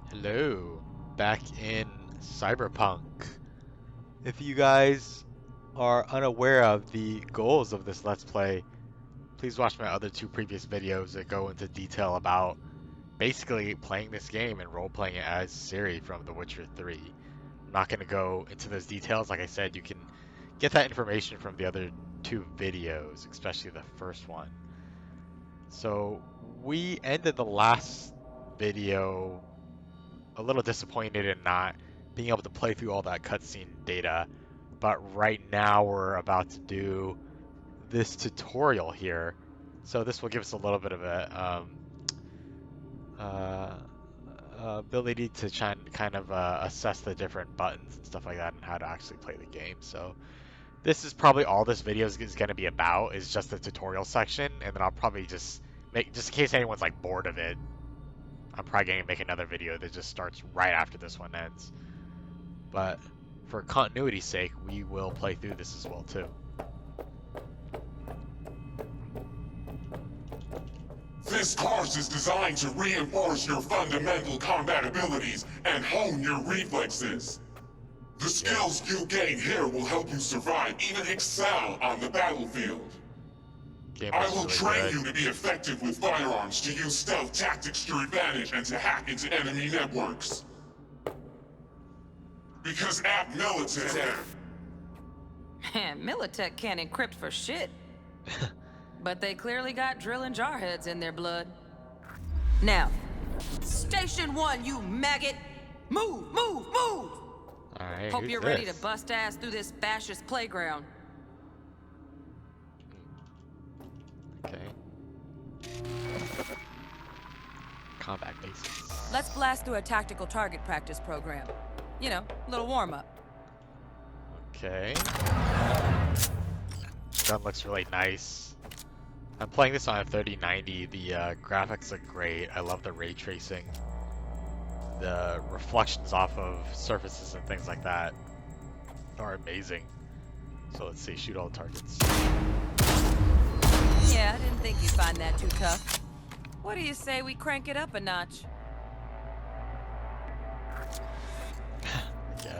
Hello, back in Cyberpunk. If you guys are unaware of the goals of this Let's Play, please watch my other two previous videos that go into detail about basically playing this game and role-playing it as Ciri from The Witcher 3. I'm not going to go into those details. Like I said, you can get that information from the other two videos, especially the first one. So we ended the last video a little disappointed in not being able to play through all that cutscene data, but right now we're about to do this tutorial here. So this will give us a little bit of a ability to kind of assess the different buttons and stuff like that and how to actually play the game. So this is probably all this video is going to be about, is just the tutorial section, and then I'll probably just in case anyone's like bored of it, I'm probably going to make another video that just starts right after this one ends. But for continuity's sake, we will play through this as well too. This course is designed to reinforce your fundamental combat abilities and hone your reflexes. The skills you gain here will help you survive, even excel on the battlefield. I will train you to be effective with firearms, to use stealth tactics to your advantage, and to hack into enemy networks. Because at Militech... Militech can't encrypt for shit. But they clearly got drill and jarheads in their blood. Now, Station 1, you maggot! Move, move, move! Alright, Hope you're ready to bust ass through this fascist playground. Okay. Combat basics. Let's blast through a tactical target practice program. You know, a little warm-up. Okay. Gun looks really nice. I'm playing this on a 3090. The graphics look great. I love the ray tracing. The reflections off of surfaces and things like that are amazing. So let's see, shoot all the targets. Yeah, I didn't think you'd find that too tough. What do you say we crank it up a notch? Yeah.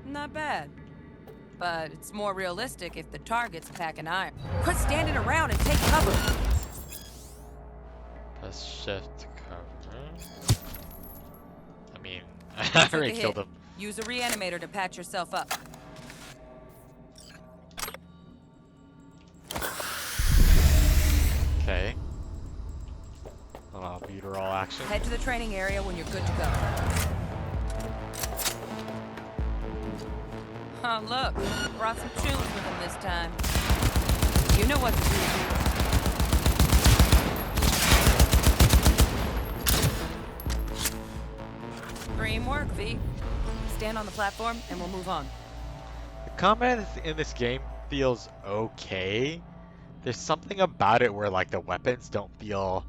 Not bad. But it's more realistic if the target's packing iron. Quit standing around and take cover! Press shift to cover. I mean, I already killed him. Use a reanimator to patch yourself up. Okay. Butyrol action. Head to the training area when you're good to go. Oh, look. Brought some tunes with him this time. You know what to do. Dream work, V. Stand on the platform and we'll move on. The combat in this game feels okay. There's something about it where like the weapons don't feel...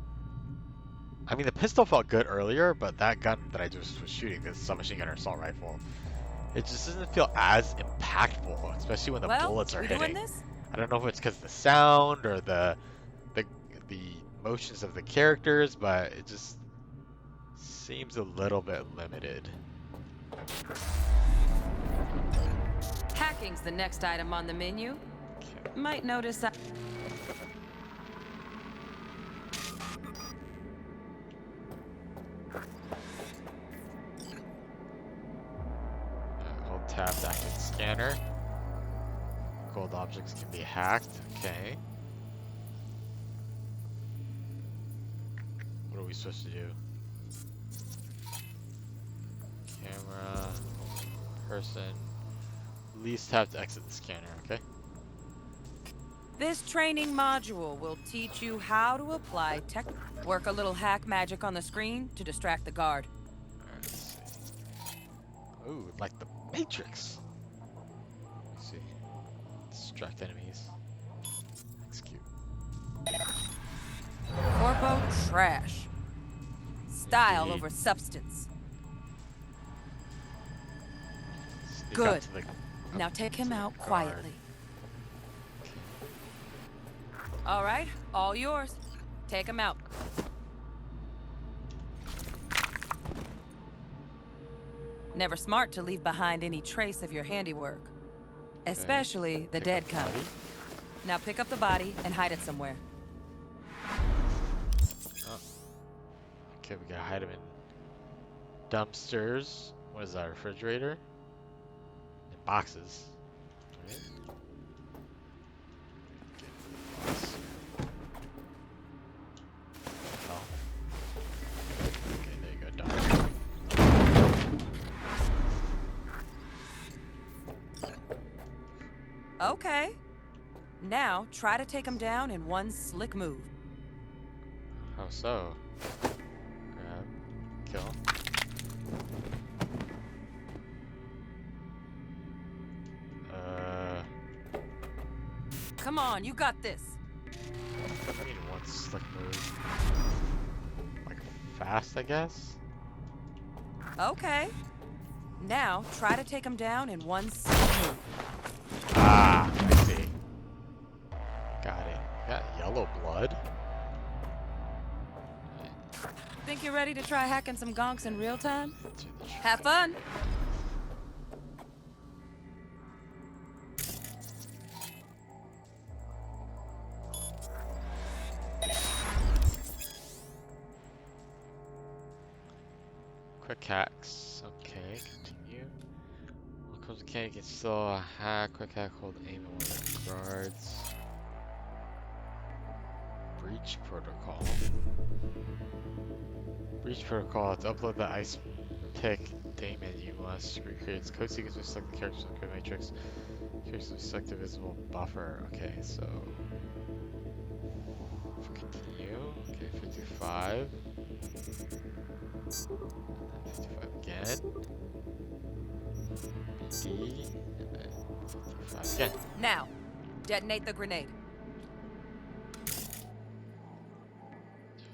I mean, the pistol felt good earlier, but that gun that I just was shooting, this submachine gun or assault rifle, it just doesn't feel as impactful, especially when the bullets are hitting. This? I don't know if it's because of the sound or the motions of the characters, but it just seems a little bit limited. Hacking's the next item on the menu. Okay. Might notice that. Hold tab to activate scanner. Gold objects can be hacked. Okay. What are we supposed to do? Camera, person. Least tab to exit the scanner. Okay. This training module will teach you how to apply tech. Work a little hack magic on the screen to distract the guard. Alright, let's see. Ooh, like the Matrix. Let's see. Distract enemies. Execute. Corpo trash. Style Indeed. over substance. Sneak Good. up to the Now take him out Guard. quietly. All right, all yours. Take him out. Never smart to leave behind any trace of your handiwork. Especially the dead kind. Now pick up the body and hide it somewhere. Oh. Okay, we gotta hide him in dumpsters. What is that, refrigerator? In boxes. Right. Box. Oh. Okay, there you go, done. Okay. Now try to take him down in one slick move. How so? Grab, kill. Come on, you got this. I mean one slick move. Like fast, I guess? Okay. Now try to take him down in one slick move. Ah, I see. Got it. Got yellow blood. Think you're ready to try hacking some gonks in real time? Into the Have fun. Quick hacks. Okay, continue. Welcome to can still hack. Quick hack, hold aim on one of the guards. Breach protocol. Breach protocol. To upload the ice pick daemon, you must recreate its code sequence with select the characters in the code matrix. Characters with select the visible buffer. Okay, so continue. Okay, 55. 55 again. BD, and then 55 again. Now, detonate the grenade.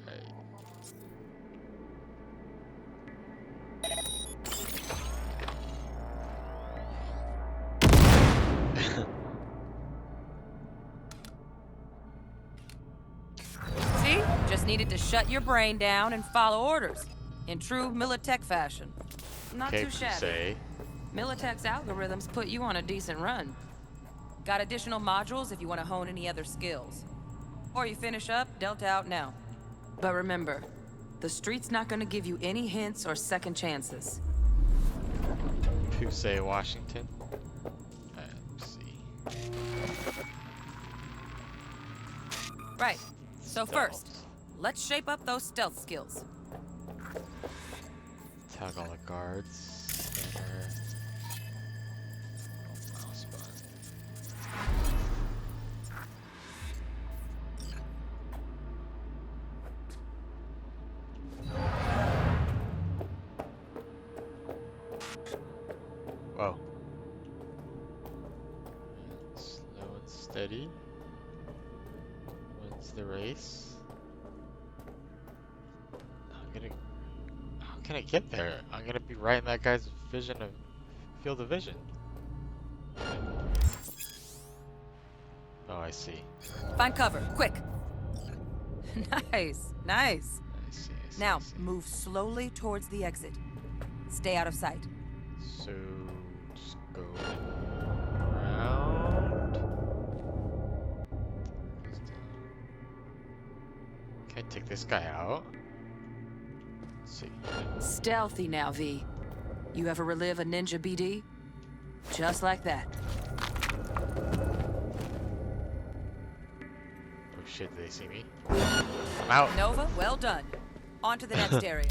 Right. See? Just needed to shut your brain down and follow orders. In true Militech fashion. Not Okay, too shabby. say. Militech's algorithms put you on a decent run. Got additional modules if you want to hone any other skills. Or you finish up, Delta out now. But remember, the street's not gonna give you any hints or second chances. Pusey, Washington. Let's see. Right. So Stealth. first, let's shape up those stealth skills. Tag all the guards. Scanner. Oh, mouse button. Whoa. Slow and steady. Wins the race. How can I get there? I'm gonna be right in that guy's vision of field of vision. Oh, I see. Find cover, quick. Nice, nice. I see. Now, I see. move slowly towards the exit. Stay out of sight. So just go around. Can I take this guy out? Let's see. Stealthy now, V. You ever relive a ninja BD? Just like that. Oh shit, did they see me? I'm out. Nova, well done. On to the next area.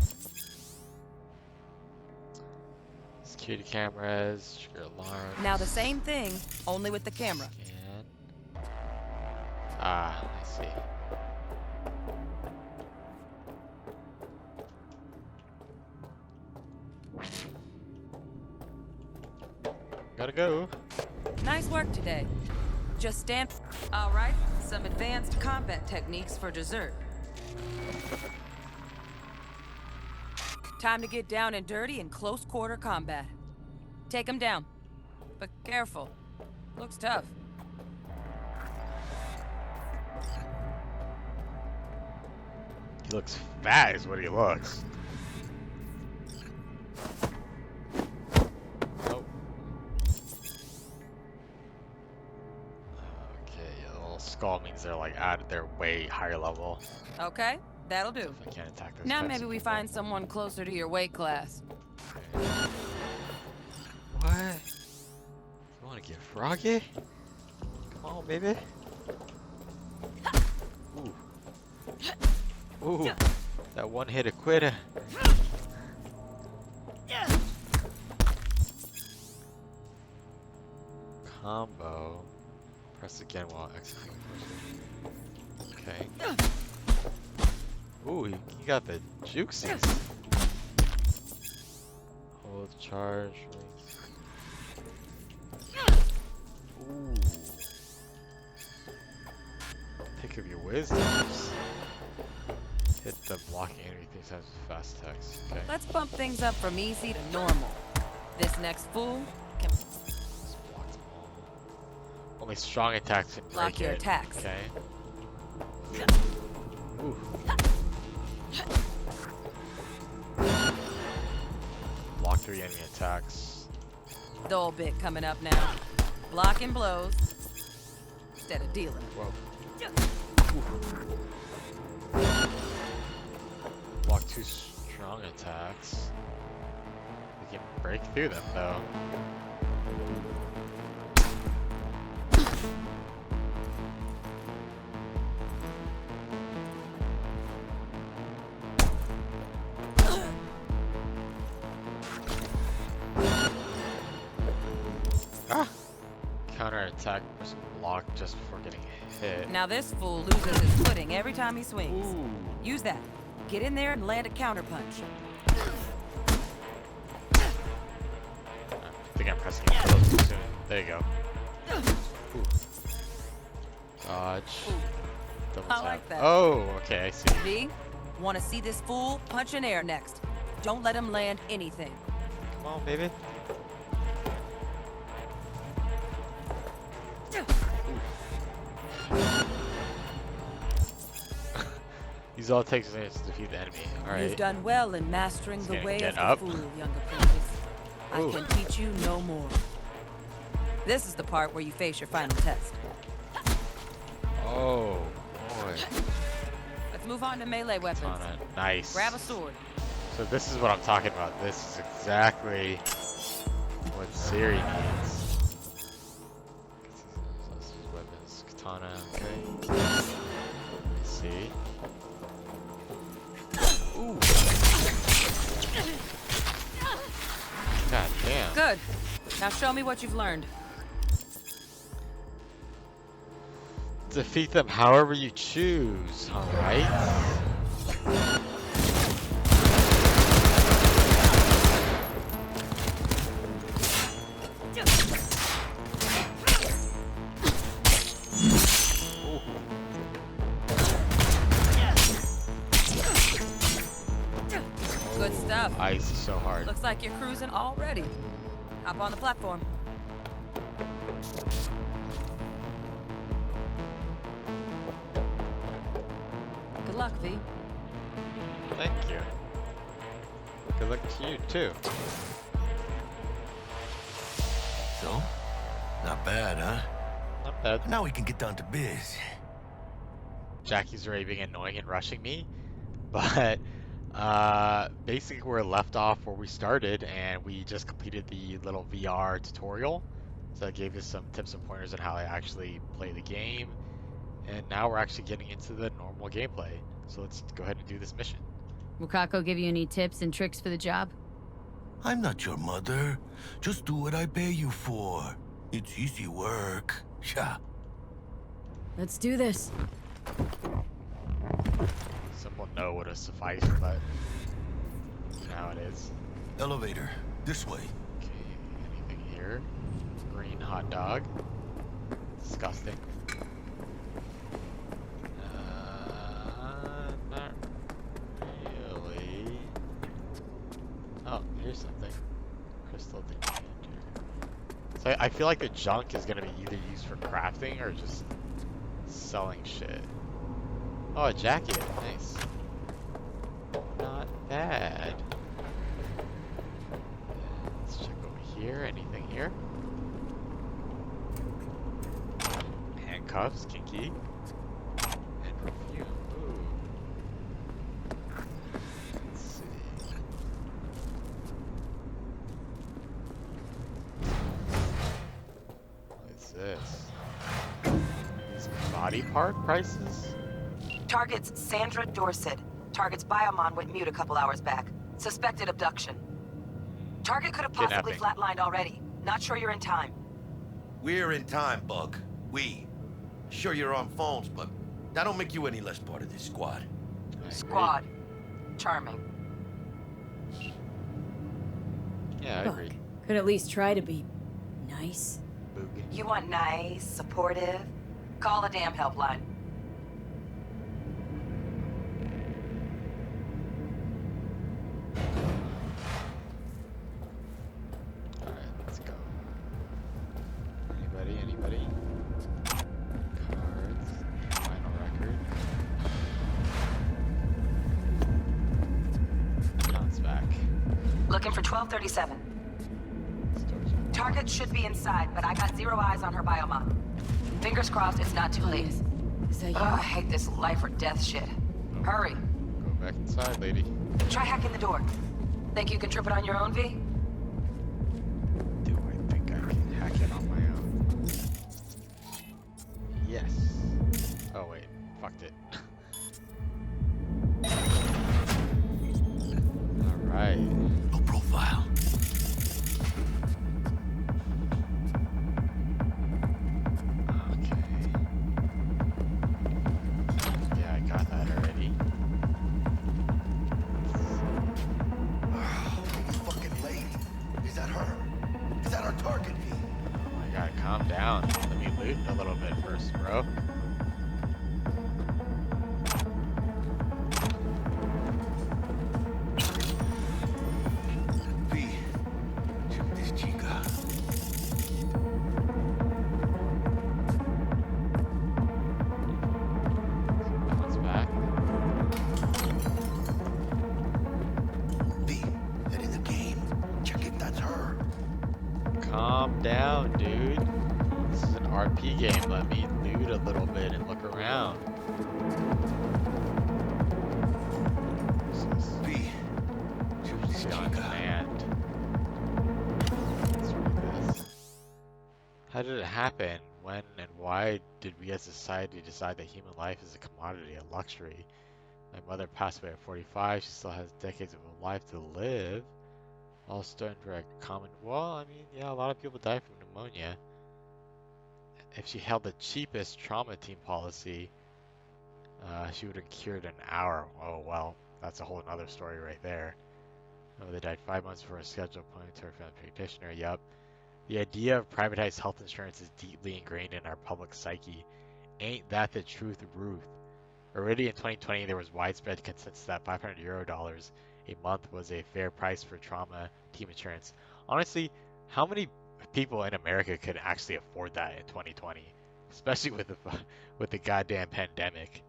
Security cameras, trigger alarms. Now the same thing, only with the camera. Scan. Ah, I see. Gotta go. Nice work today. Just stand. All right, some advanced combat techniques for dessert. Time to get down and dirty in close quarter combat. Take him down. but careful. Looks tough. He looks fat is what he looks. Oh. Okay, a little skull means they're like at their way higher level. Okay, that'll do. I can't attack those Now types maybe of we people. find someone closer to your weight class. What? You wanna get froggy? Come on, baby. Ooh. Ooh. That one hit a quitter. Combo. Press again while executing. Okay. Ooh, he got the jukesies. Hold charge. Ooh. Pick of your wisdoms. Hit the blocking enemy 3 times with fast attacks. Okay. Let's bump things up from easy to normal. This next fool can Just block them all. Only strong attacks can break block your it. attacks. Okay. Ooh. Block 3 enemy attacks. Dull bit coming up now. Blocking blows instead of dealing. Whoa. Block 2 strong attacks. We can break through them though. Ah! Counter attack was blocked just before getting hit. Now this fool loses his footing every time he swings. Ooh. Use that. Get in there and land a counterpunch. I think I'm pressing it a little too soon. There you go. Ooh. Dodge. Double I tap. like that. Oh, okay, I see. V, want to see this fool punch in air next. Don't let him land anything. Come on, baby. These all it takes is to defeat the enemy. You've Alright. done well in mastering the Get- way get of up. the fool, young apprentice. I Ooh. can teach you no more. This is the part where you face your final test. Oh, boy. Let's move on to melee weapons. Katana. Nice. Grab a sword. So this is what I'm talking about. This is exactly what Ciri needs. This is weapons. Katana, okay. Let's see. Ooh. God damn. Good. Now show me what you've learned. Defeat them however you choose, alright? Good stuff. Ice is so hard. Looks like you're cruising already. Hop on the platform. Good luck, V. Thank you. Good luck to you too. So, not bad, huh? Not bad. Now we can get down to biz. Jackie's already being annoying and rushing me, but basically we're left off where we started, and we just completed the little VR tutorial. So it gave us some tips and pointers on how to actually play the game, and now we're actually getting into the normal gameplay. So let's go ahead and do this mission. Will Kako give you any tips and tricks for the job? I'm not your mother. Just do what I pay you for. It's easy work. Yeah. Let's do this. Simple no would have sufficed, but now it is. Elevator. This way. Okay, anything here? Green hot dog. Disgusting. Not really. Oh, here's something. Crystal decanter. So I feel like the junk is gonna be either used for crafting or just selling shit. Oh, a jacket. Nice. Not bad. Let's check over here. Anything here? Handcuffs, kinky. And perfume. Ooh. Let's see. What's this? These body part prices? Target's Sandra Dorset. Target's biomon went mute a couple hours back. Suspected abduction. Target could have possibly Kidnapping. flatlined already. Not sure you're in time. We're in time, Bug. We. Sure you're on phones, but that don't make you any less part of this squad. I agree. Squad. Charming. Yeah, I Fuck. agree. Could at least try to be nice. Boog. You want nice, supportive? Call a damn helpline. Alright, let's go. Anybody? Cards. Final record. Bounce back. Looking for 1237. Storage. Target should be inside, but I got zero eyes on her biomon. Fingers crossed it's not too late. Is that you? Ugh, I hate this life or death shit. Hurry. Go back inside, lady. Try hacking the door. Think you can trip it on your own, V? Do I think I can hack it on my own? Yes. Oh wait, fucked it. Alright. No profile. Okay. Yeah, I got that already. It's fucking late. Is that her? Is that our target, V? I gotta calm down. Let me loot a little bit first, bro. V. Shoot this chica. Bounce back. V. That in the game. Check if that's her. Calm down, dude. This is an RP game. Let me loot a little bit and look around. This is V. Shoot this see on chica. demand. Let's read this. How did it happen? When and why did we as a society decide that human life is a commodity, a luxury? My mother passed away at 45. She still has decades of a life to live. All starting for a common. Well, I mean, yeah, a lot of people die from pneumonia. If she held the cheapest trauma team policy, she would have cured in an hour. Oh, well, that's a whole another story right there. Oh, they died 5 months before a scheduled appointment to her family practitioner. Yup. The idea of privatized health insurance is deeply ingrained in our public psyche. Ain't that the truth, Ruth? Already in 2020, there was widespread consensus that €500 a month was a fair price for trauma team insurance. Honestly, how many people in America could actually afford that in 2020, especially with the goddamn pandemic?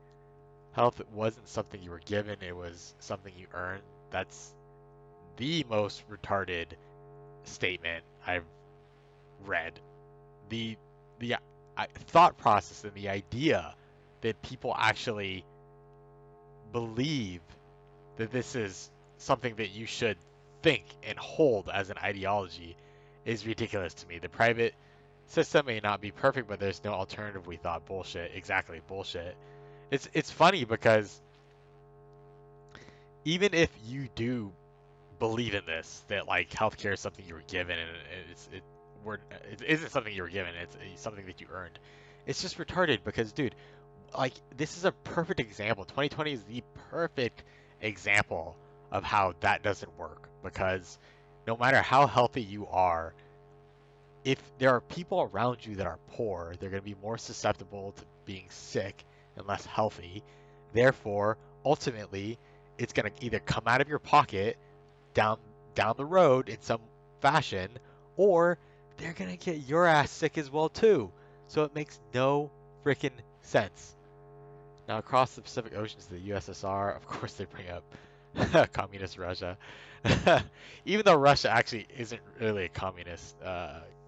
Health wasn't something you were given; it was something you earned. That's the most retarded statement I've read. The thought process and the idea that people actually believe that this is something that you should think and hold as an ideology is ridiculous to me. The private system may not be perfect, but there's no alternative. We thought bullshit. Exactly, bullshit. It's funny because even if you do believe in this, that like healthcare is something you were given and it isn't something you were given, it's something that you earned. It's just retarded because, dude, like this is a perfect example. 2020 is the perfect example of how that doesn't work, because no matter how healthy you are, if there are people around you that are poor, they're going to be more susceptible to being sick and less healthy. Therefore, ultimately, it's going to either come out of your pocket down the road in some fashion, or they're gonna get your ass sick as well too. So it makes no freaking sense. Now across the Pacific Ocean to the USSR, of course they bring up communist Russia. Even though Russia actually isn't really a communist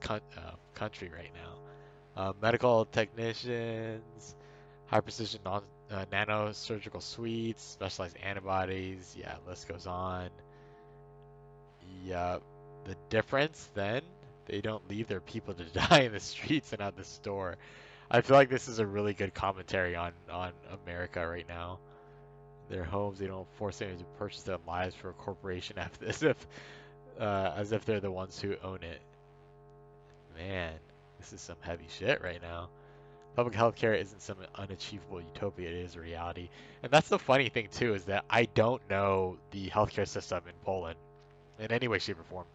country right now. Medical technicians, high precision nano surgical suites, specialized antibodies, yeah, list goes on. Yeah, the difference then, they don't leave their people to die in the streets and at the store. I feel like this is a really good commentary on America right now. Their homes, they don't force anyone to purchase their lives for a corporation as if they're the ones who own it. Man, this is some heavy shit right now. Public healthcare isn't some unachievable utopia, it is a reality. And that's the funny thing too, is that I don't know the healthcare system in Poland in any way, shape, or form.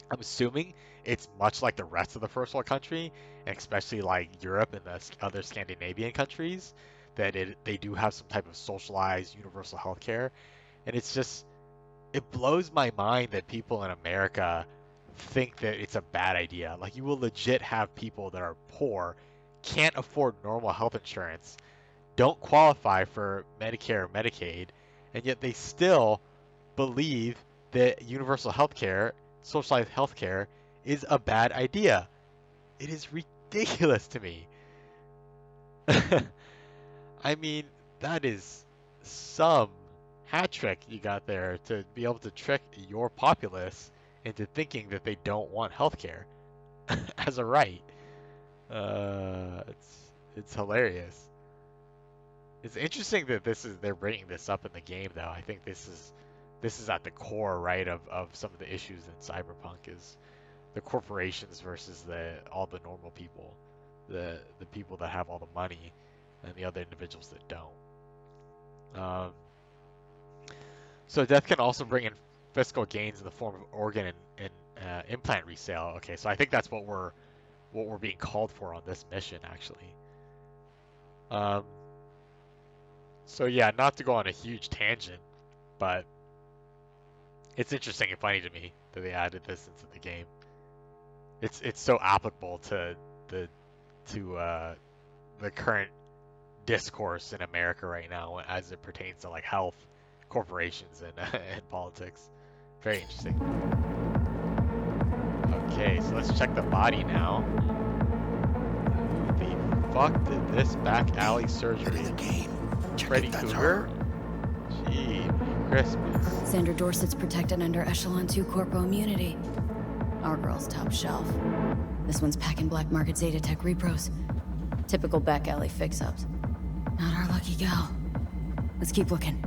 I'm assuming it's much like the rest of the first world country, and especially like Europe and the other Scandinavian countries, that they do have some type of socialized universal healthcare. And it's just, it blows my mind that people in America think that it's a bad idea. Like, you will legit have people that are poor, can't afford normal health insurance, don't qualify for Medicare or Medicaid, and yet they still believe that universal healthcare, socialized healthcare, is a bad idea. It is ridiculous to me. I mean, that is some hat trick you got there to be able to trick your populace into thinking that they don't want healthcare as a right. It's hilarious. It's interesting that they're bringing this up in the game, though. I think this is at the core, right, of some of the issues in Cyberpunk, is the corporations versus all the normal people, the people that have all the money, and the other individuals that don't. So death can also bring in fiscal gains in the form of organ and implant resale. Okay, so I think that's what we're being called for on this mission, actually. So yeah, not to go on a huge tangent, but it's interesting and funny to me that they added this into the game. It's so applicable to the current discourse in America right now as it pertains to like health, corporations, and politics. Very interesting. Okay, so let's check the body now. Who the fuck did this back alley surgery? Freddy Cougar? Gee, Christmas. Sandra Dorsett's protected under Echelon 2 Corpo immunity. Our girl's top shelf. This one's packing black market Zeta Tech repros. Typical back alley fix-ups. Not our lucky gal. Let's keep looking.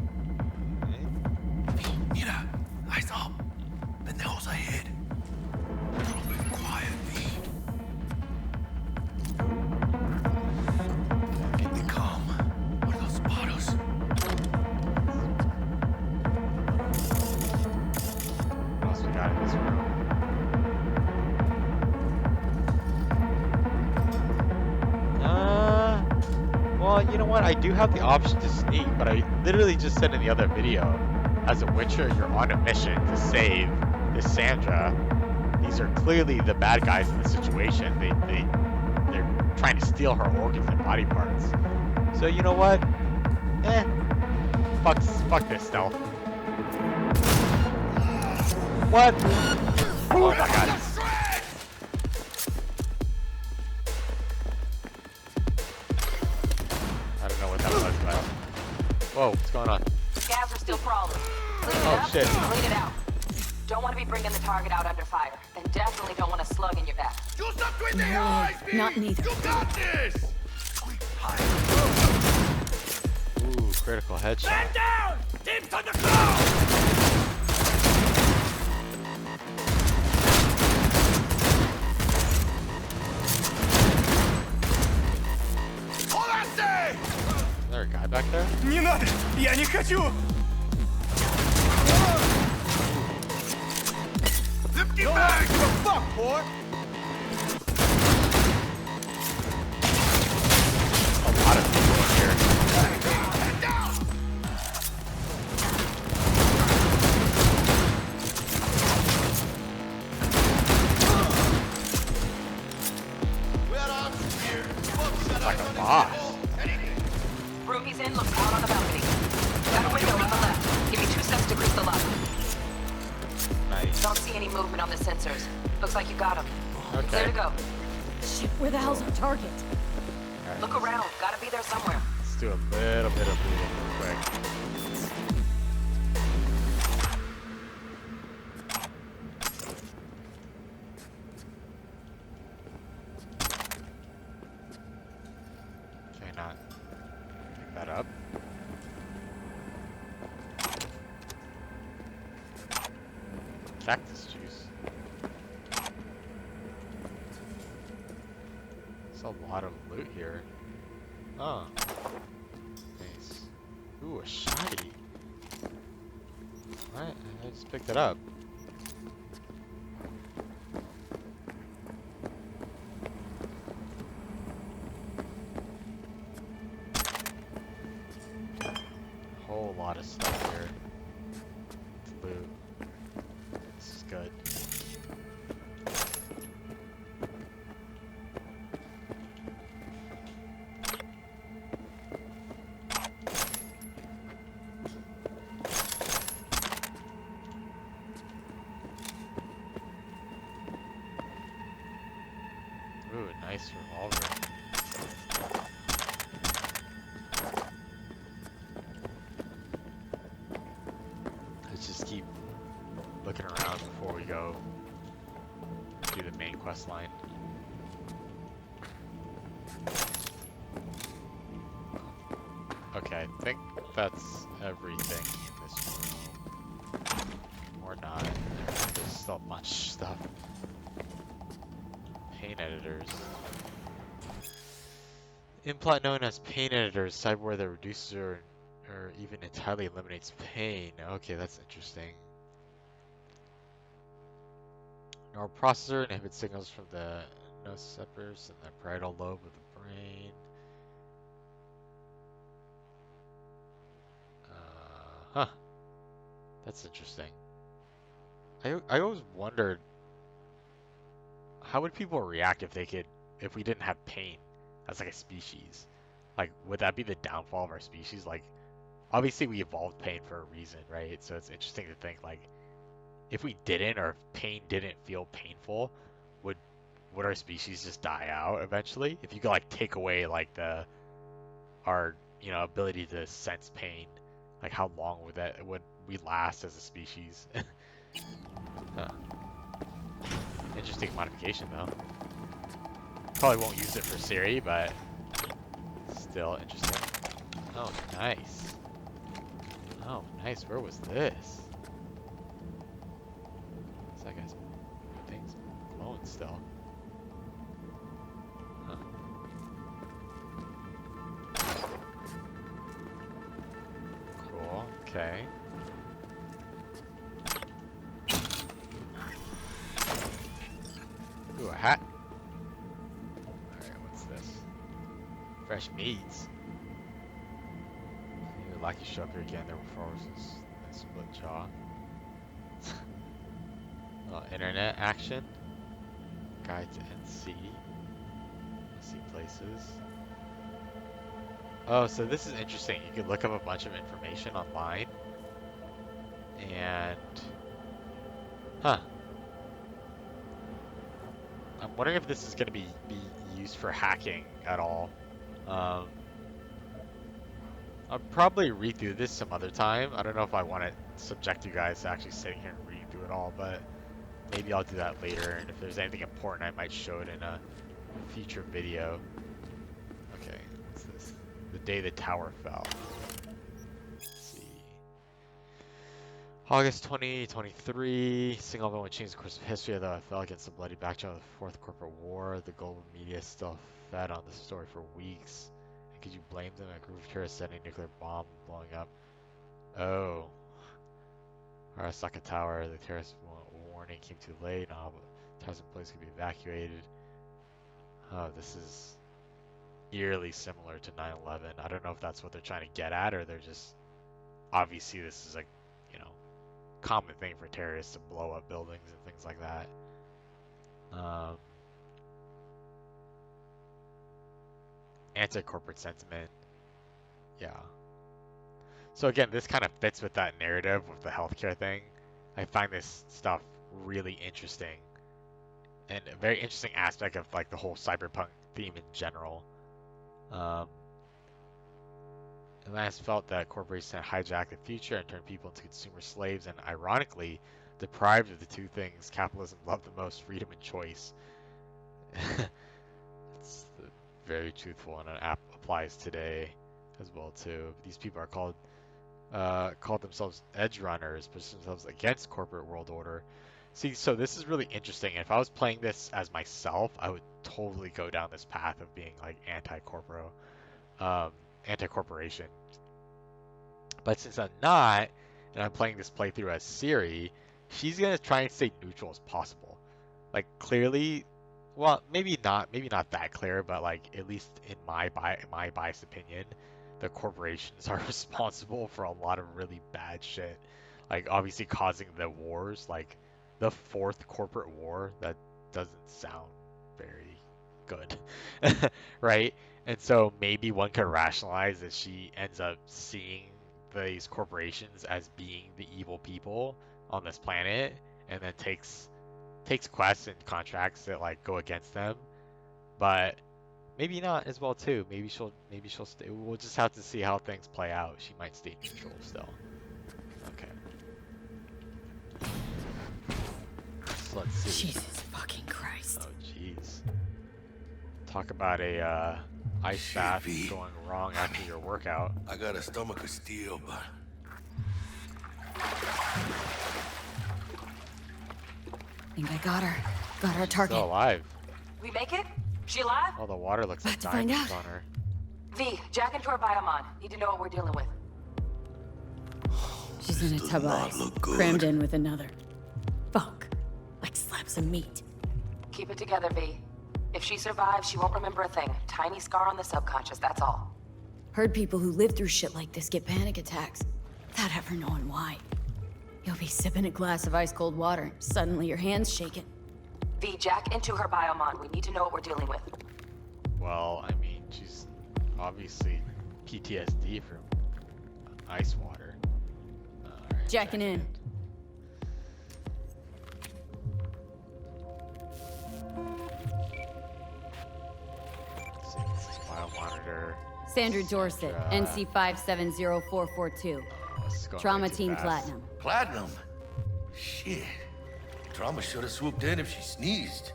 Mira, eyes up. Pendejos ahead. A little bit quiet, V. Keep it calm. What are those bottles? What else we got in this room? Well, you know what? I do have the option to sneak, but I literally just said in the other video, as a Witcher, you're on a mission to save this Sandra. These are clearly the bad guys in the situation. They're trying to steal her organs and body parts. So you know what? Fuck this stealth. What? Oh my god. I don't know what that was, but... Whoa, what's going on? Scabs are still crawling. Clean it Oh, up, shit. clean it out. Don't want to be bringing the target out under fire. And definitely don't want a slug in your back. Just up with the eyes, V. Not neither. You got this. Ooh, critical headshot. Down! Teams on the ground! Is there a guy back there? Не надо! Я не хочу! Get back! What the fuck, boy? A lot of people in here. Head down! Is like a boss. Room he's in looks out on the balcony. Got a window on the left. Give me 2 seconds to crystal up. Nice. Don't see any movement on the sensors. Looks like you got him. Okay. Clear to go. Shit, where the hell's our target? Alright, Look around. Gotta be there somewhere. let's do a little bit of looting real quick. Okay, not pick that up. Cactus juice. There's a lot of loot here. Oh. Nice. Ooh, a shiny. Alright, I just picked it up. Whole lot of stuff here. To loot. This is good. Ooh, nice revolver. Let's just keep looking around before we go do the main quest line. Okay, I think that's everything in this room. Or not. There's still a bunch of stuff. Paint editors. Implant known as paint editors, cyberware that reduces or even entirely eliminates pain. Okay, that's interesting. Neural processor inhibits signals from the nociceptors and the parietal lobe of the brain. Huh. That's interesting. I always wondered, how would people react if we didn't have pain as like a species? Like, would that be the downfall of our species? Like, obviously we evolved pain for a reason, right? So it's interesting to think, like, if we didn't, or if pain didn't feel painful, would our species just die out eventually? If you could like take away like our ability to sense pain, like how long would we last as a species? Huh. Interesting modification though. Probably won't use it for Ciri, but still interesting. Oh, nice. Oh, nice. Where was this? Looks like things glowing still. Huh. Cool. Okay. Ooh, a hat. Alright, what's this? Fresh meats. Your lucky show up here again. Their performances. Split jaw. Oh, internet action. Guide to NC. See places. Oh, so this is interesting. You could look up a bunch of information online. And... Huh. I'm wondering if this is going to be used for hacking at all. I'll probably read through this some other time. I don't know if I want to subject you guys to actually sitting here and reading through it all, but maybe I'll do that later. And if there's anything important, I might show it in a future video. Okay, what's this? The day the tower fell. Let's see. August 2023, single event would change the course of history, although I fell against the bloody backdrop of the Fourth Corporate War. The global media still fed on the story for weeks. And could you blame them? A group of terrorists setting a nuclear bomb blowing up. Oh. Arasaka Tower, the terrorist warning came too late. All towers in place could be evacuated. Oh, this is eerily similar to 9/11. I don't know if that's what they're trying to get at, or they're just... Obviously, this is a, common thing for terrorists to blow up buildings and things like that. anti-corporate sentiment. Yeah. So again, this kind of fits with that narrative with the healthcare thing. I find this stuff really interesting and a very interesting aspect of like the whole cyberpunk theme in general. Lance felt that corporations had hijacked the future and turned people into consumer slaves, and ironically, deprived of the two things capitalism loved the most: freedom and choice. It's very truthful, and an app applies today as well too. These people are called themselves edge runners, position themselves against corporate world order. See, so this is really interesting. If I was playing this as myself, I would totally go down this path of being like anti-corporation. But since I'm not, and I'm playing this playthrough as Ciri, she's gonna try and stay neutral as possible. Like clearly, well, maybe not that clear, but like at least in my biased opinion, the corporations are responsible for a lot of really bad shit. Like obviously causing the wars, like the fourth corporate war. That doesn't sound very good, right? And so maybe one could rationalize that she ends up seeing these corporations as being the evil people on this planet, and then takes quests and contracts that like go against them. But maybe not as well too. Maybe she'll stay. We'll just have to see how things play out. She might stay neutral still. Okay. So let's see. Jesus fucking Christ. Oh jeez. Talk about a ice bath going wrong after your workout. I got a stomach of steel, but Think I got her. Got our target. Still alive. We make it? She alive? All the water looks like About to find diamonds out. on her. V, jack into her biomon. Need to know what we're dealing with. She's in a does tub of not ice, look good. crammed in with another. Fuck. Like slabs of meat. Keep it together, V. If she survives, she won't remember a thing. Tiny scar on the subconscious, that's all. Heard people who live through shit like this get panic attacks, without ever knowing why. You'll be sipping a glass of ice-cold water, and suddenly your hand's shaking. V, jack into her biomon. We need to know what we're dealing with. Well, I mean, she's obviously PTSD from ice water. Alright, Jacking in. Let's see, this is biomonitor. Sandra Dorset, NC 570442. This is going Trauma way too Team fast. Platinum. platinum. Shit. Trauma should have swooped in if she sneezed.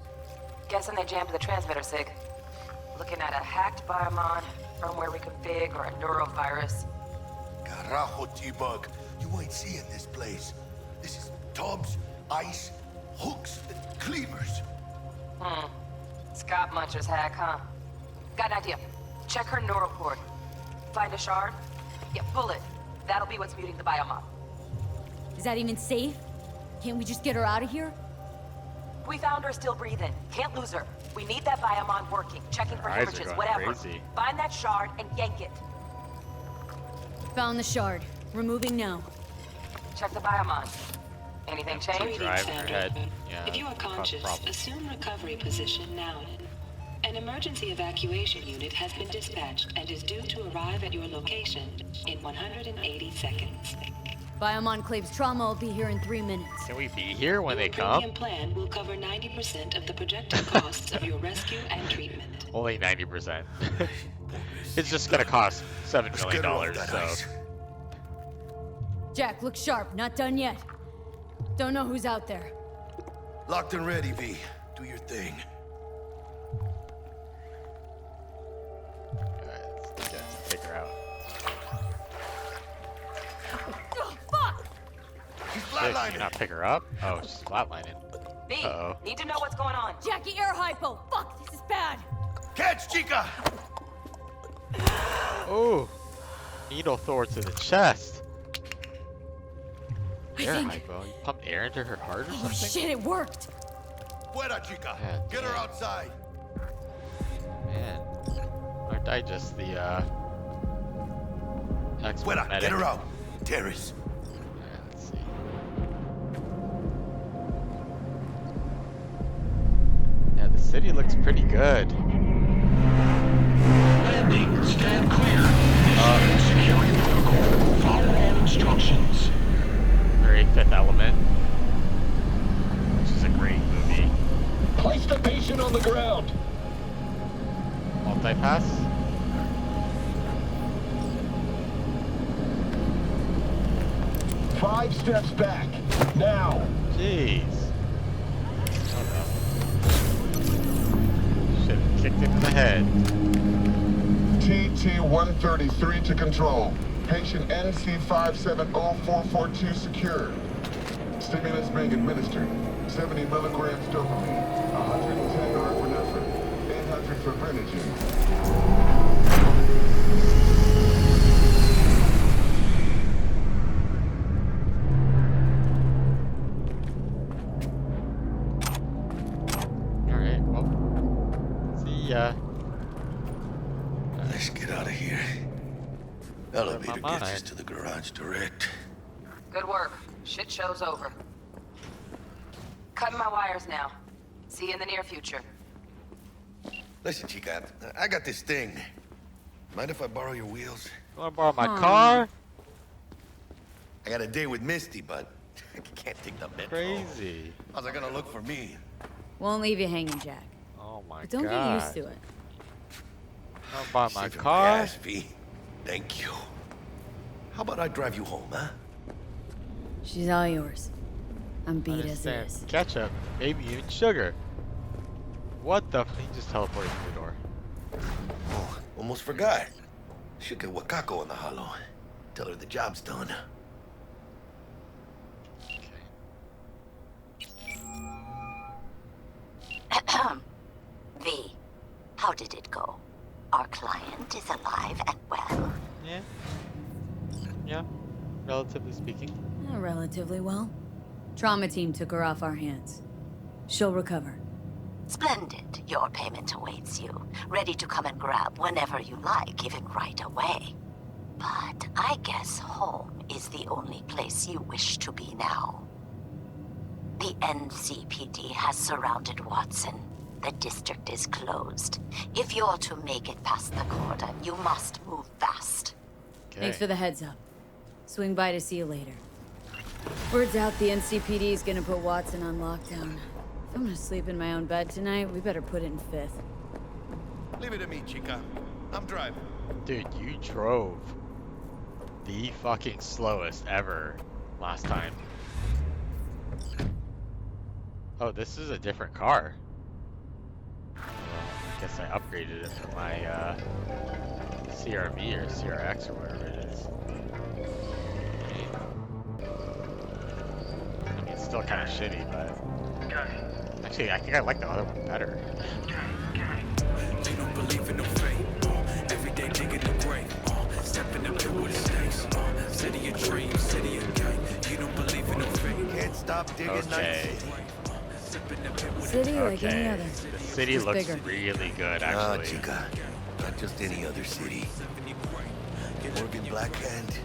Guessing they jammed the transmitter, Sig. Looking at a hacked biomon, firmware reconfig, or a neurovirus. Carajo, T-Bug. You ain't seeing this place. This is tubs, ice, hooks, and cleavers. Scott Muncher's hack, huh? Got an idea. Check her neural cord. Find a shard? Yeah, pull it. That'll be what's muting the biomon. Is that even safe? Can't we just get her out of here? We found her still breathing. Can't lose her. We need that biomon working, checking for Her eyes are hemorrhages, going whatever. crazy. Find that shard and yank it. Found the shard. Removing now. Check the biomon. Anything change? Drive in her head. Yeah, If you are cause conscious, problems. assume recovery position now. An emergency evacuation unit has been dispatched and is due to arrive at your location in 180 seconds. Biomon claims trauma will be here in 3 minutes. Can we be here when they Your come? premium plan will cover 90% of the projected costs of your rescue and treatment. Only 90%. It's just gonna cost $7 Let's million, get her off that so ice. Jack, look sharp. Not done yet. Don't know who's out there. Locked and ready, V. Do your thing. alright, let's take her out. Oh, fuck! She's Shit, can you flatlining. not pick her up? Oh, she's flatlining. V, Uh-oh. need to know what's going on. Jackie, air hypo! Fuck, this is bad! Catch, Chica! Oh! Needle Thor to the chest. I Air think... hypo. You pumped air into her heart or Oh something? shit, it worked! Fuera, Chica. Yeah, Get her damn. outside. Man. Aren't I just the, expert Fuera, medic? get her out. Terrace. Alright, let's see. Yeah, the city looks pretty good. I have landing. Stand clear. This is security protocol. Follow all instructions. Very Fifth Element, which is a great movie. Place the patient on the ground. Multipass. 5 steps back. Now. Jeez. Oh no. Shit, kicked him in the head. TT-133 to control. Patient NC570442 secured. Stimulants being administered. 70 milligrams dopamine, 110 norepinephrine, 800 fibrinogen. Alright, well. See ya. Let's get out of here. Elevator my gets us mind. to the garage direct. Good work. Shit show's over. Cutting my wires now. See you in the near future. Listen, Chica, I got this thing. Mind if I borrow your wheels? You wanna borrow my car? I got a date with Misty, but I can't take the metro. Crazy. How's it gonna look for me? Won't leave you hanging, Jack. Oh my But don't god. get used to it. You wanna borrow my Saving car? ass, V. Thank you. How about I drive you home, huh? She's all yours. I'm beat as it Understand. is. Ketchup, maybe even sugar. What the he just teleported through the door. Oh, almost forgot. Should get Wakako on the hollow. Tell her the job's done. Okay. V, how did it go? Our client is alive and well. Yeah. Yeah. Relatively speaking. Relatively well. Trauma team took her off our hands. She'll recover. Splendid. Your payment awaits you. Ready to come and grab whenever you like, even right away. But I guess home is the only place you wish to be now. The NCPD has surrounded Watson. The district is closed. If you're to make it past the cordon, you must move fast. Okay. Thanks for the heads up. Swing by to see you later. Word's out the NCPD is gonna put Watson on lockdown. If I'm gonna sleep in my own bed tonight, we better put it in 5th. Leave it to me, Chica. I'm driving. Dude, you drove the fucking slowest ever last time. Oh, this is a different car. Well, I guess I upgraded it from my CRV or CRX or whatever it is. I mean, it's still kind of shitty, but actually, I think I like the other one better. They don't believe in no fate. Every day digging the grave. Stepping up to what it takes. City of dreams, city of gang. You don't believe in no fate. Can't stop digging Okay. City like any Okay. other. The city Just looks bigger. really good, Nah, actually. Chica. Not just any other city. Morgan Blackhand,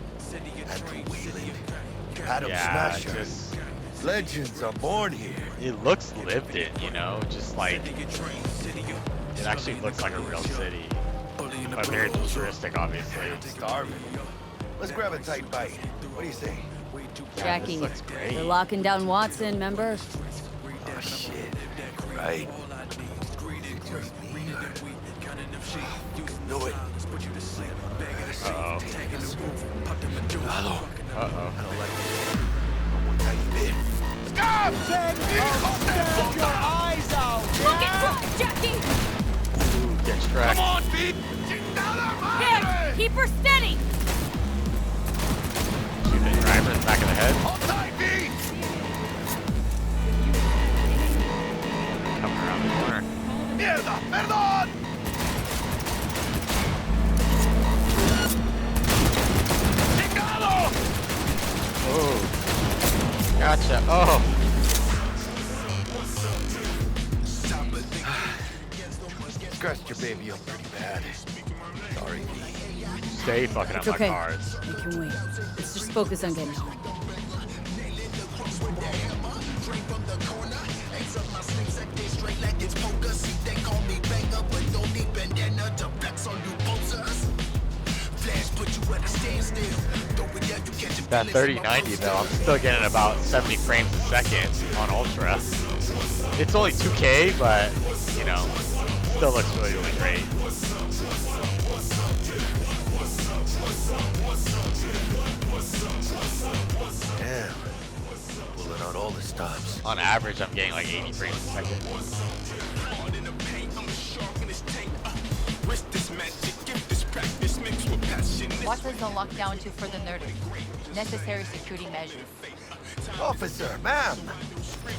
Andrew Whelan, Adam Yeah, Smasher. just Legends are born here. it looks lived in, you know, just like it actually looks like a real city, but very futuristic, obviously. Starving. Let's grab a tight bite. What do you say? Yeah, Jackie, this looks great. they're locking down Watson, remember? Oh shit. Right. Just me. Know it. Uh-oh. Hello. Uh-oh. I don't like this. One tiny bit. Stop! Your eyes out! Look at Jackie! Ooh, get tracked. Come on, B! Him! Keep her steady! Shoot the driver in the back of the head. Hold tight, B! Coming around the corner. Mierda! Perdón! Chingado! Oh. Gotcha. Oh. Scratched your baby up pretty bad. Sorry, B. Stay fucking up It's my okay. cars. We can wait. Let's just focus on getting home. Straight like it's poker. See, they call me banger, but don't need bandana to flex on you, poser. that 3090 though, I'm still getting about 70 frames a second on Ultra. It's only 2K, but you know, still looks really, really great. Damn. Pulling out all the stops. On average, I'm getting like 80 frames a second. What does the lockdown to further notice? Necessary security measures. Officer, ma'am.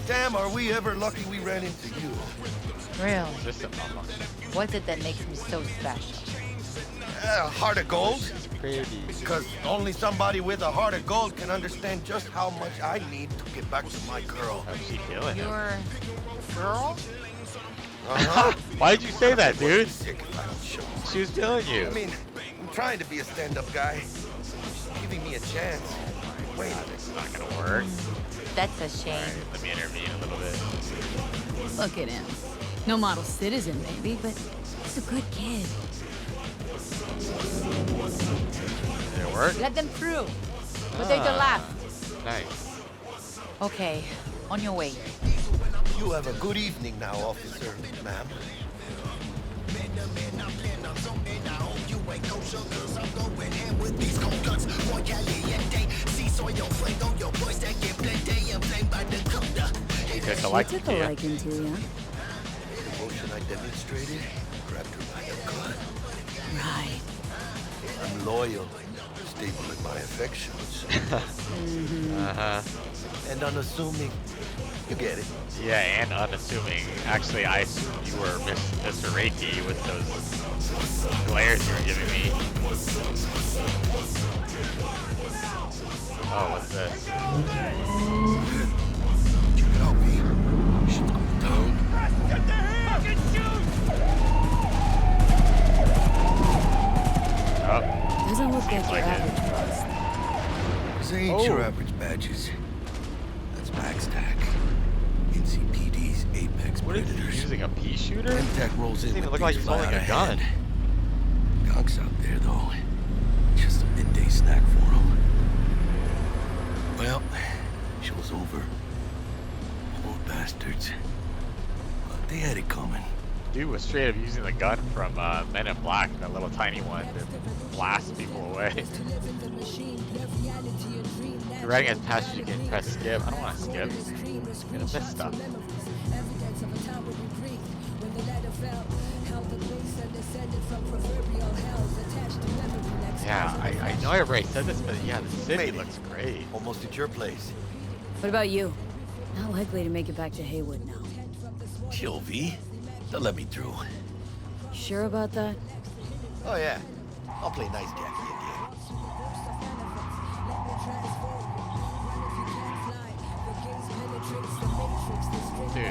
Damn, are we ever lucky we ran into you. Really? Just a moment. What's it that makes me so special? Heart of gold? Pretty. Because only somebody with a heart of gold can understand just how much I need to get back to my girl. How's she feeling? Your girl? Uh-huh. Why did you say that, dude? Sick if I don't show you. She was feeling you. I mean, I'm trying to be a stand-up guy. She's giving me a chance. Wait, It's not gonna work. That's a shame. Alright, let me intervene a little bit. Look at him. No model citizen, maybe, but he's a good kid. Did it work? Let them through. But they're the last. Nice. Okay, on your way. you have a good evening now, officer, ma'am. Guess I like She it, took a yeah. liking to you. Devotion I demonstrated, grabbed her by the gut. Right. I'm loyal, stable in my affections, Uh-huh. and unassuming. You get it. Yeah, and unassuming. Actually, I assumed you were Mr. Reiki with those glares you were giving me. Oh, what's this? Check it out, B. Shit's going down. Oh, Doesn't look like your like it. average frost. This ain't your average badges. That's max tac. NCPD's apex what is he predators. using, a pea shooter? Tech rolls in Doesn't even with look like things he's holding fly a out of gun. hand. Gonks out there, though. Just a midday snack for him. Well, show's over. Poor bastards. But they had it coming. Dude was straight up using the gun from Men in Black, that little tiny one, to blast people away. You're writing as passage, you can press skip. I don't want to skip. I'm gonna miss stuff. Yeah, I know I've already said this, but yeah, the city Made it. looks great. Almost at your place. What about you? Not likely to make it back to Haywood now. Chill, V. They'll let me through. Sure about that? Oh, yeah. I'll play nice Jackie again. Dude,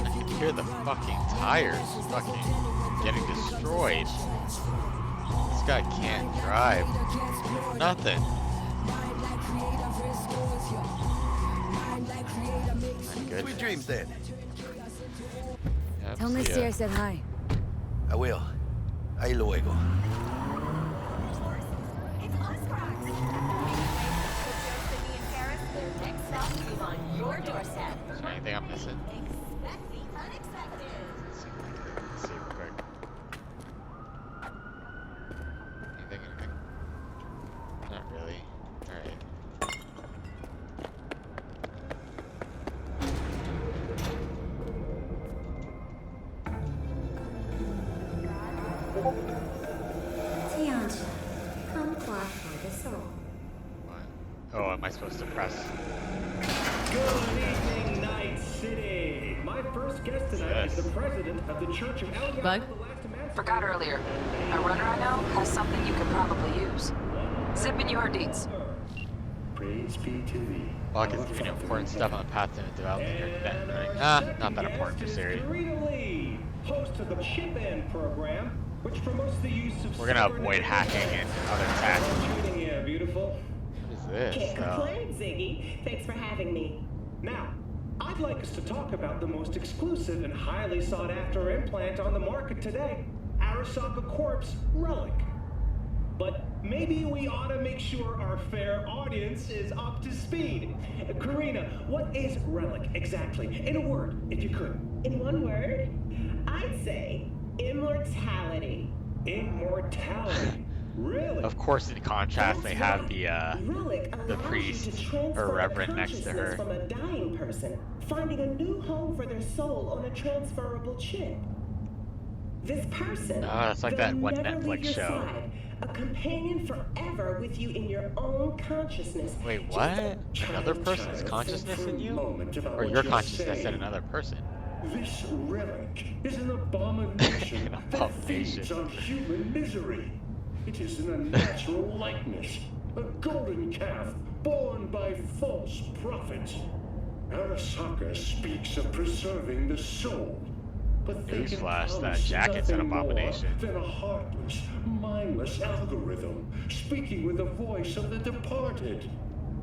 I can hear the fucking tires fucking getting destroyed. This guy can't drive. Nothing. My goodness. Sweet dreams, then. Yep, Tell see Misty ya. I said hi. I will. Ahí luego. Is there anything I'm missing? Let's see real quick. Anything? Not really. Alright. What? Oh, am I supposed to press? Good evening, Night City. My first guest tonight is the president of the Church of Outlaw. Bug? Forgot earlier. A runner I know has something you could probably use. Zip in your deeds. Praise be to thee. Block is giving you important stuff on the path to developing your event, right? Ah, not that important for Ciri. Ciri Lee, host of the Chip In program, which promotes the use of. We're gonna avoid hacking and other tech. Tuning in, beautiful. What is this? Can't complain, Ziggy. Thanks for having me. Now, I'd like us to talk about the most exclusive and highly sought-after implant on the market today, Arasaka Corp's Relic. but maybe we ought to make sure our fair audience is up to speed. Karina, what is relic exactly? In a word, if you could. In one word, I'd say immortality. Immortality? Really? Of course, in contrast, they have the Relic allows priest you to or transfer reverend next to consciousness her. from a dying person, finding a new home for their soul on a transferable chip. This person it's like that will one never Netflix leave your show. side, a companion forever with you in your own consciousness. Wait, what? Another person's consciousness in you? Or your consciousness in another person? This relic is an abomination An that abomination. feeds on human misery. It is an unnatural likeness, a golden calf born by false prophets. Arasaka speaks of preserving the soul, but they can Newsflash, that promise jacket's an nothing more abomination. than a heartless, mindless algorithm speaking with the voice of the departed.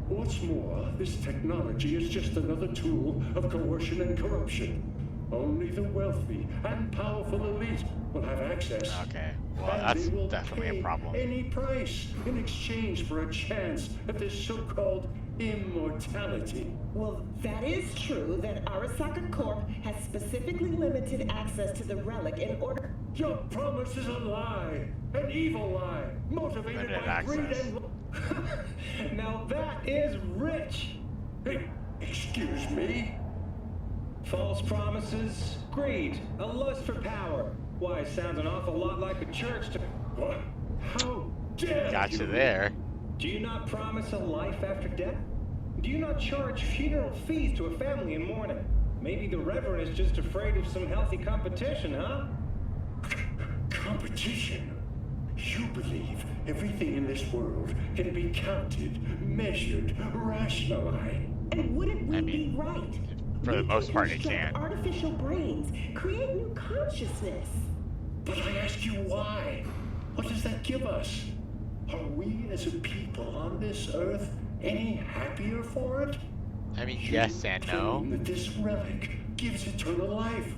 What's more, this technology is just another tool of coercion and corruption. Only the wealthy and powerful elite will have access. Okay, well, And that's they will definitely a pay problem. any price in exchange for a chance at this so-called immortality. Well, that is true that Arasaka Corp has specifically limited access to the relic in order. Your promise is a lie, an evil lie, motivated Limited by greed access. and... Now that is rich. Hey, excuse me? False promises, greed, a lust for power. Why, it sounds an awful lot like a church to... What? How dare Got you? you there. Do you not promise a life after death? Do you not charge funeral fees to a family in mourning? Maybe the Reverend is just afraid of some healthy competition, huh? Competition? You believe everything in this world can be counted, measured, rationalized. And wouldn't we I mean, be right? for the We most part, it construct can. Artificial brains, create new consciousness. But I ask you why? What does that give us? Are we as a people on this earth any happier for it? I mean, yes and no. Claim that this relic gives eternal life.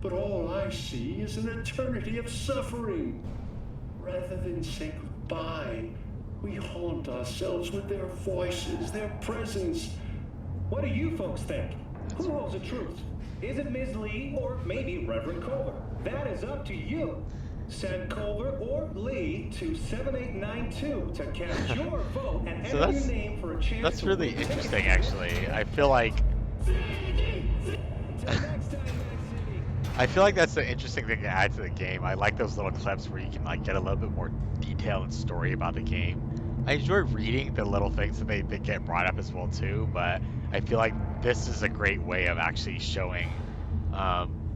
But all I see is an eternity of suffering. Rather than say goodbye, we haunt ourselves with their voices, their presence. What do you folks think? Who holds the truth? Is it Ms. Lee or maybe Reverend Culver? That is up to you. Send Culver or Lee to 7892 to cast your vote and So enter that's- your name for a chance That's to really win tickets. interesting, actually. I feel like that's the interesting thing to add to the game. I like those little clips where you can like get a little bit more detail and story about the game. I enjoy reading the little things that they get brought up as well too, but I feel like this is a great way of actually showing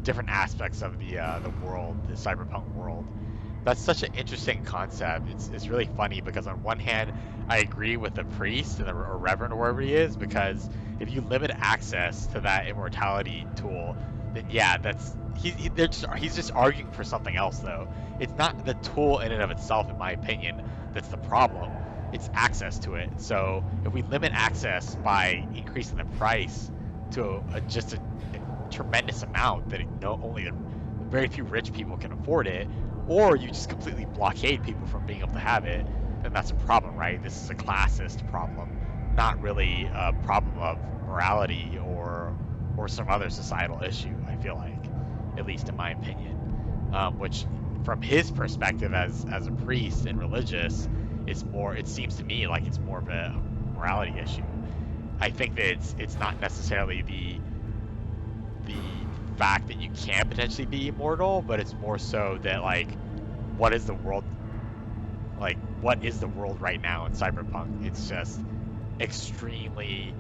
different aspects of the world, the cyberpunk world. That's such an interesting concept. It's really funny because on one hand, I agree with the priest and or reverend or wherever he is, because if you limit access to that immortality tool, then yeah, he's just arguing for something else though. It's not the tool in and of itself, in my opinion, that's the problem. It's access to it. So if we limit access by increasing the price to just a tremendous amount that only very few rich people can afford it, or you just completely blockade people from being able to have it, then that's a problem, right? This is a classist problem, not really a problem of morality or some other societal issue, I feel like, at least in my opinion. Which, from his perspective as a priest and religious, is more, it seems to me like it's more of a morality issue. I think that it's not necessarily the fact that you can potentially be immortal, but it's more so that like, what is the world right now in Cyberpunk? It's just extremely,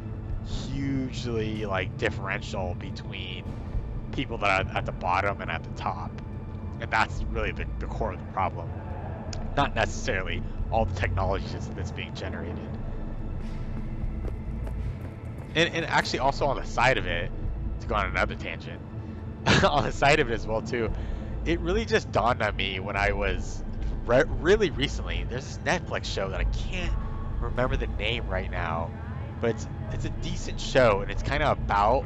hugely like differential between people that are at the bottom and at the top, and that's really the core of the problem, not necessarily all the technology that's being generated. And actually also on the side of it, to go on another tangent, on the side of it as well too, it really just dawned on me when I was really recently, there's this Netflix show that I can't remember the name right now, but it's a decent show, and it's kind of about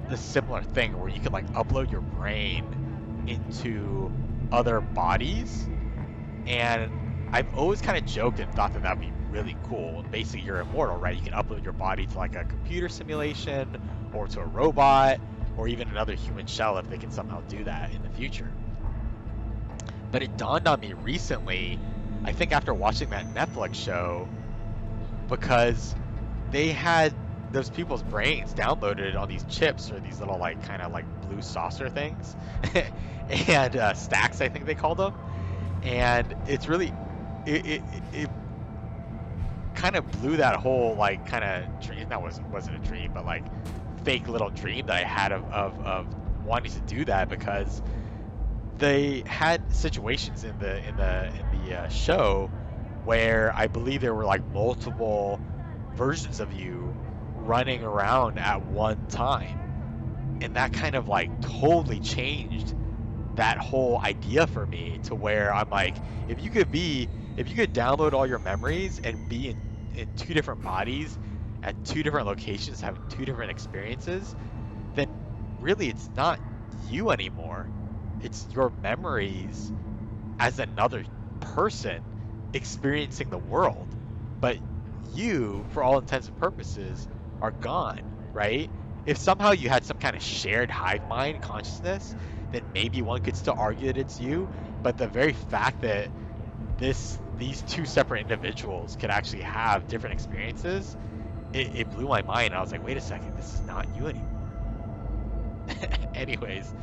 the similar thing where you can like upload your brain into other bodies, and I've always kind of joked and thought that that'd be really cool. Basically, you're immortal, right? You can upload your body to like a computer simulation or to a robot or even another human shell if they can somehow do that in the future. But it dawned on me recently, I think after watching that Netflix show, because they had those people's brains downloaded on these chips or these little like kind of like blue saucer things and stacks, I think they called them. And it's really it kind of blew that whole like kind of dream. That wasn't a dream, but like fake little dream that I had of wanting to do that, because they had situations in the show where I believe there were like multiple versions of you running around at one time, and that kind of like totally changed that whole idea for me, to where I'm like, if you could download all your memories and be in two different bodies at two different locations having two different experiences, then really it's not you anymore. It's your memories as another person experiencing the world. But you, for all intents and purposes, are gone, right? If somehow you had some kind of shared hive mind consciousness, then maybe one could still argue that it's you. But the very fact that these two separate individuals could actually have different experiences, it blew my mind. I was like, wait a second, this is not you anymore. Anyways,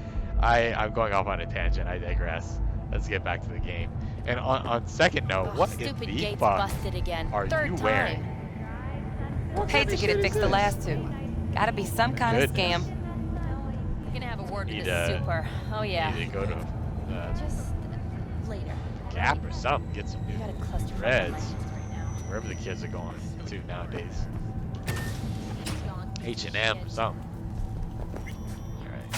I'm going off on a tangent. I digress. Let's get back to the game. And on second note, what in Stupid the gate's fuck busted again. are Third you time. wearing? Hate to get it fixed the last two. Gotta be some kind of scam. We're gonna have a word with Need the super. Oh yeah. Need to go to Just later. Gap or something. Get some new Got a cluster threads. Wherever the kids are going to nowadays. H&M or something. Alright.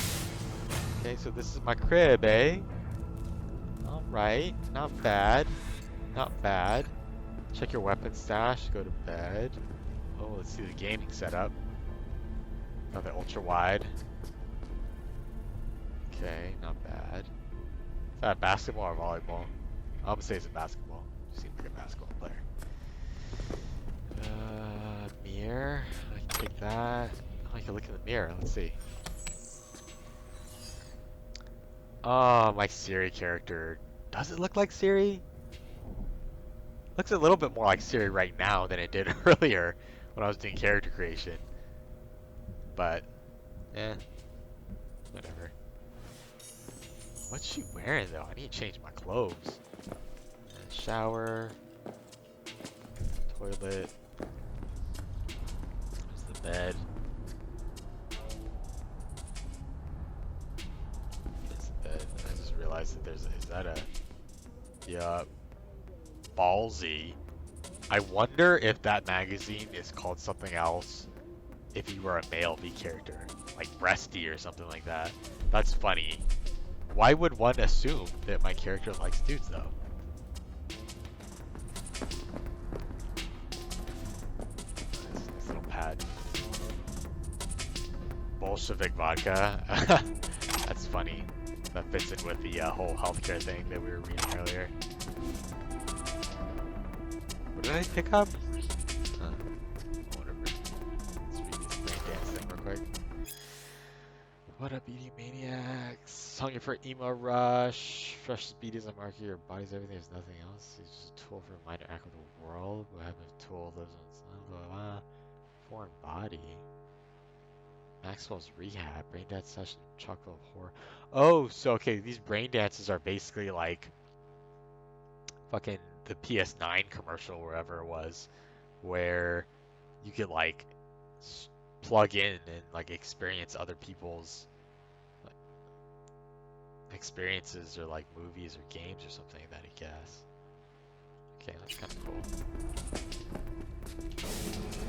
Okay, so this is my crib, eh? Alright. Not bad. Not bad. Check your weapon stash. Go to bed. Oh, let's see the gaming setup. Got the ultra wide. Okay, not bad. Is that basketball or volleyball? I'm gonna say it's a basketball. You seem like a basketball player. Mirror. I can take that. Oh, I can look in the mirror. Let's see. Oh, my Ciri character. Does it look like Ciri? Looks a little bit more like Ciri right now than it did earlier when I was doing character creation. But, whatever. What's she wearing though? I need to change my clothes. Shower. Toilet. There's the bed. There's the bed. And I just realized that is that a... Yup. Ballsy. I wonder if that magazine is called something else if you were a male V character. Like Breasty or something like that. That's funny. Why would one assume that my character likes dudes though? Nice little pad. Bolshevik vodka. That's funny. That fits in with the whole healthcare thing that we were reading earlier. What did I pick up? Whatever. Let's read this brain dance thing real quick. What up, eating maniacs? Hungry for emo rush. Fresh speed is a marker. Your body's everything. There's nothing else. It's just a tool for a mind to act with the world. We have a tool lives on its own. Blah, blah, blah. Foreign body. Maxwell's rehab. Brain dance session. Chocolate of horror. Oh, so okay. These brain dances are basically like fucking the PS9 commercial, wherever it was, where you could like plug in and like experience other people's like, experiences or like movies or games or something like that, I guess. Okay, that's kind of cool.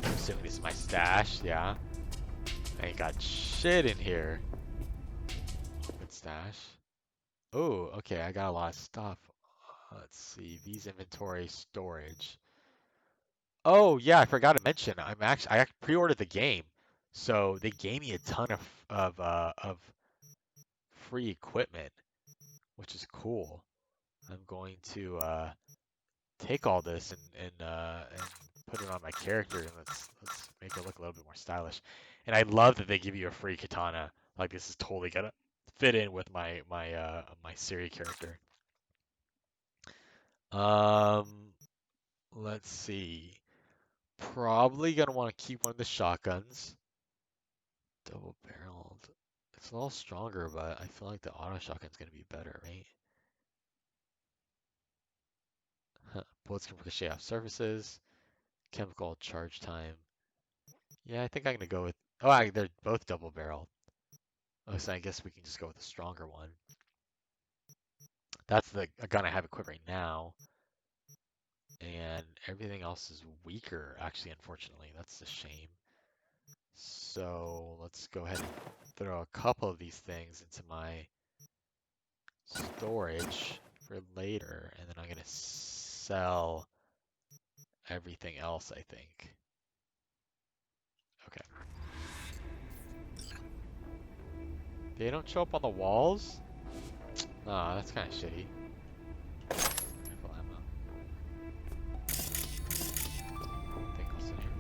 I'm assuming this is my stash, yeah. I ain't got shit in here. Good stash. Oh, okay, I got a lot of stuff. Let's see, these inventory storage. Oh yeah, I forgot to mention. I pre-ordered the game, so they gave me a ton of free equipment, which is cool. I'm going to take all this and put it on my character, and let's make it look a little bit more stylish. And I love that they give you a free katana. Like this is totally gonna fit in with my Ciri character. Um, let's see. Probably gonna want to keep one of the shotguns. Double barreled. It's a little stronger, but I feel like the auto shotgun's gonna be better, right? Bullets can ricochet off surfaces. Chemical charge time. Yeah, I think I'm gonna go with. Oh, they're both double barreled. Oh, so I guess we can just go with the stronger one. That's the gun I have equipped right now. And everything else is weaker, actually, unfortunately. That's a shame. So let's go ahead and throw a couple of these things into my storage for later, and then I'm gonna sell everything else, I think. Okay. They don't show up on the walls? Ah, that's kind of shitty. Rifle ammo. Anything else in here?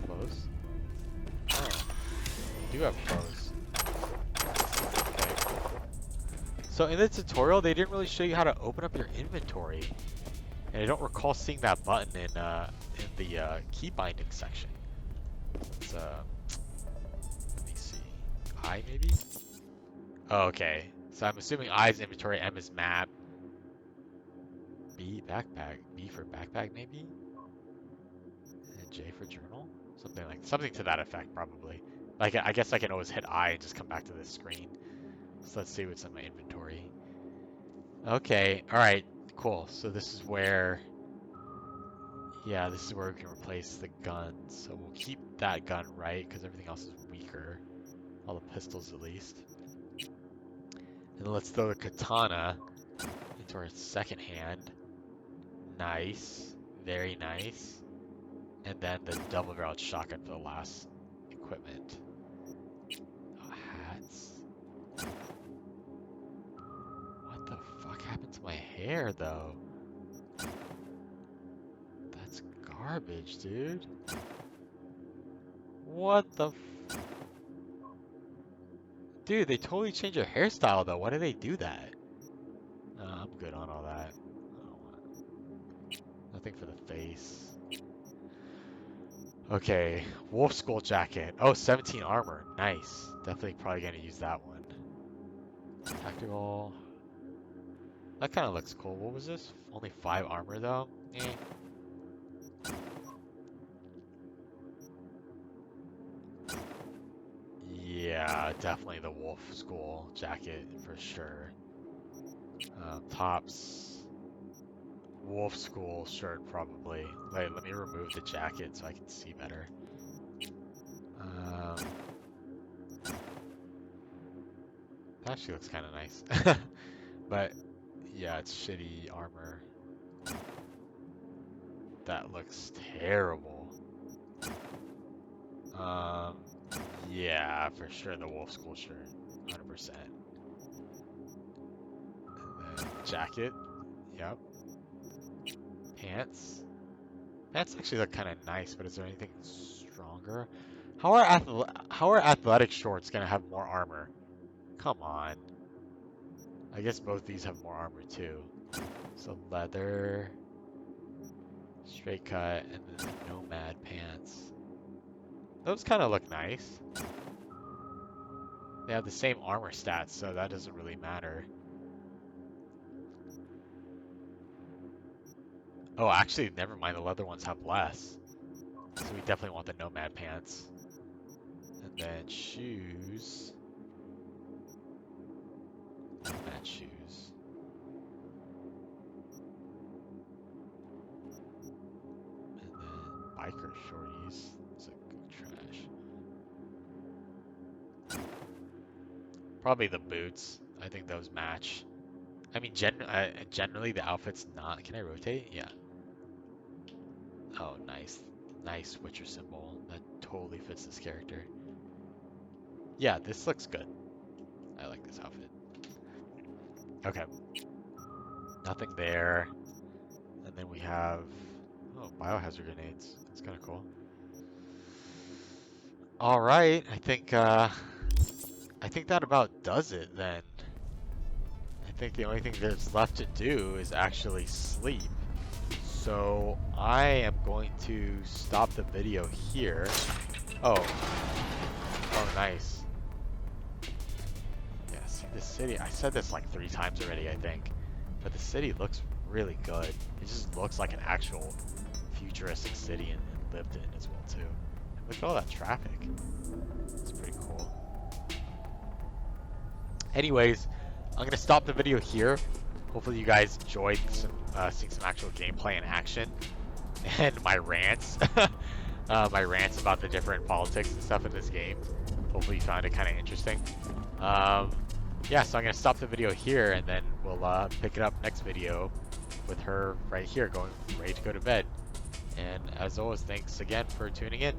Clothes? Oh, you do have clothes. Okay. So in the tutorial, they didn't really show you how to open up your inventory. And I don't recall seeing that button in the key binding section. Let's, let me see. I maybe? Oh, okay. So I'm assuming I is inventory, M is map. B, backpack. B for backpack, maybe? And J for journal? Something to that effect, probably. Like, I guess I can always hit I and just come back to this screen. So let's see what's in my inventory. Okay, alright, cool. So this is where... Yeah, this is where we can replace the guns. So we'll keep that gun, right? Because everything else is weaker. All the pistols, at least. And let's throw the katana into our second hand. Nice. Very nice. And then the double-barreled shotgun for the last equipment. Oh, hats. What the fuck happened to my hair, though? That's garbage, dude. What the Dude, they totally changed your hairstyle, though. Why did they do that? I'm good on all that. I don't want nothing for the face. Okay, wolf skull jacket. Oh, 17 armor. Nice. Definitely probably gonna use that one. Tactical. That kind of looks cool. What was this? Only 5 armor, though? Eh. Yeah, definitely the wolf skull jacket for sure. Tops. Wolf skull shirt, probably. Wait, let me remove the jacket so I can see better. That actually looks kind of nice. But, yeah, it's shitty armor. That looks terrible. Yeah, for sure the wolf skull shirt. 100%. And then jacket. Yep. Pants. Pants actually look kind of nice, but is there anything stronger? How are athletic shorts gonna have more armor? Come on. I guess both these have more armor too. So leather, straight cut, and then the nomad pants. Those kind of look nice. They have the same armor stats, so that doesn't really matter. Oh, actually, never mind. The leather ones have less. So we definitely want the nomad pants. And then shoes. Nomad shoes. And then biker shorties. It's like go trash. Probably the boots. I think those match. I mean, generally the outfit's not... Can I rotate? Yeah. Oh, nice. Nice Witcher symbol. That totally fits this character. Yeah, this looks good. I like this outfit. Okay. Nothing there. And then we have, oh, biohazard grenades. That's kind of cool. All right, I think that about does it then. I think the only thing that's left to do is actually sleep. So I am going to stop the video here. Oh, nice. Yeah, see this city. I said this like 3 times already, I think, but the city looks really good. It just looks like an actual futuristic city and lived in as well too. And look at all that traffic. It's pretty cool. Anyways, I'm gonna stop the video here. Hopefully you guys enjoyed some, seeing some actual gameplay in action and my rants. My rants about the different politics and stuff in this game. Hopefully you found it kind of interesting. Yeah, so I'm gonna stop the video here and then we'll pick it up next video with her right here, ready to go to bed. And as always, thanks again for tuning in.